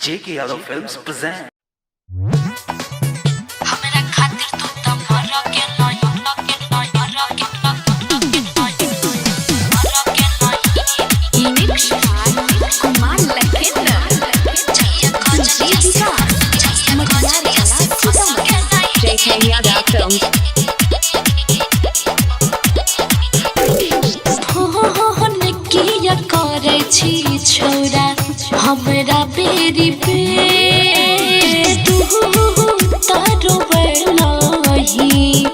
J.K. Yadav Films present. हमरा खातिर तू त मर गेलै Kumar Lakhendra JK Yadav Films करे छी छोरा हमरा बेरी पे तू तारो बलही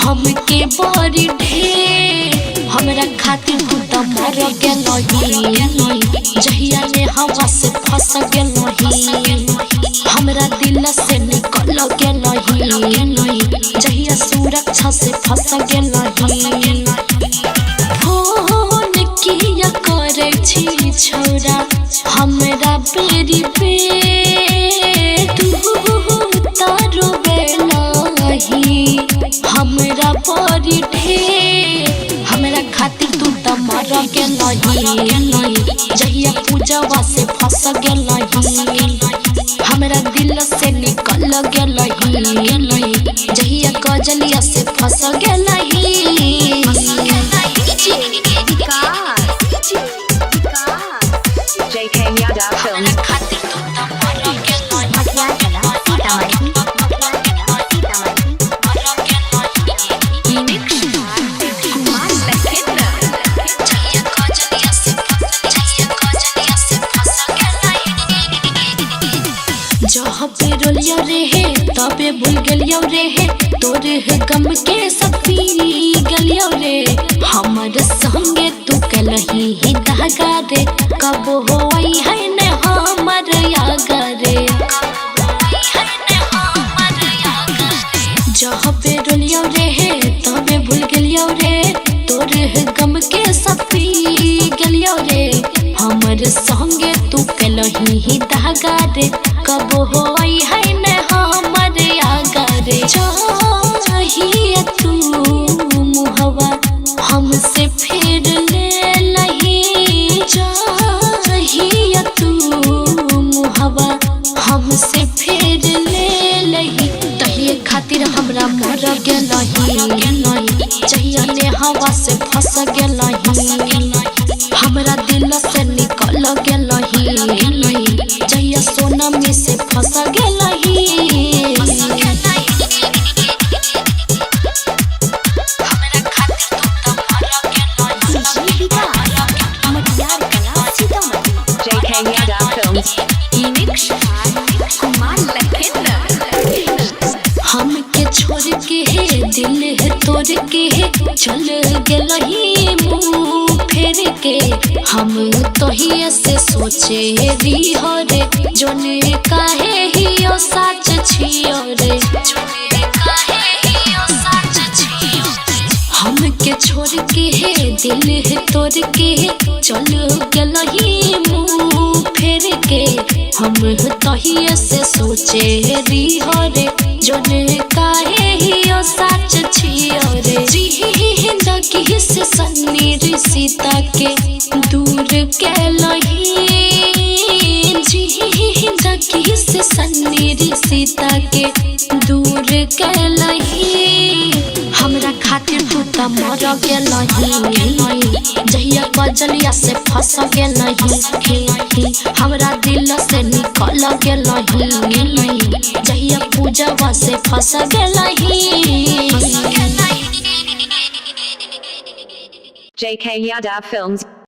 हमके बड़ी ढेर हमरा खातिर तू त मर गेलही जहिया ने हवा से फंस गेलही हमरा दिल से निकल गेलही जहिया सुरक्षा से फंस गेलही करे छी छोरा हमरा बेरी पे तू तारो बेलही हमरा बड़ी ढेर हमरा खातिर तू त मर गेलही जहिया पूजवा से फंस गेलही हमरा दिल से निकल गेलही जहिया कजलिया से फंस गेलही JK Yadav Films खातिर तू त मर जहाँ रोलिया रे तबे भूल गलियो रे तोरे गम के सब पी गलियो रे हमर संगे तू कलही ही धागा रे कब होई है ने हमर यागा रे जहाँ पे रोलियो रे तबे भूल गलियो रे तोरे गम के सब पी गलियो रे हमर संगे तू कलही ही धागा रे कब होई है ने हमर यागा रे चाहिए तू मुहवा हमसे फिर ले लही चाहिए तू मुहवा हमसे फिर ले लही तहिए खातिर हमरा मर गेलही चाहिए ने हवा से फंस गेलही हमरा दिल से निकल गेलही जहिया सोना में से फंस गेलही हमरा खातिर तू त मर गेलही JK Yadav Films Kumar Lakhendra हमके छोड़ के दिल है तोड़ के चल गेलही मुँह फेर के हम तो ही से सोचे री हो रे जोने काहे ही ओ सच छियो रे हमके छोड़ के दिल है तोड़ के चल गेलही मुँह फेर के हम तो ही से सोचे री हो रे जोने काहे ही ओ सच छियो रे जिंदगी से सन्नी सीता के दूर केलही जिंदगी से सन्नी सीता के दूर केलही हमरा खातिर तू त मर गेलही जहिया कजलिया से फंस गेलही हमरा दिल से निकल गेलही जहिया पूजवा से फंस गेलही JK Yadav Films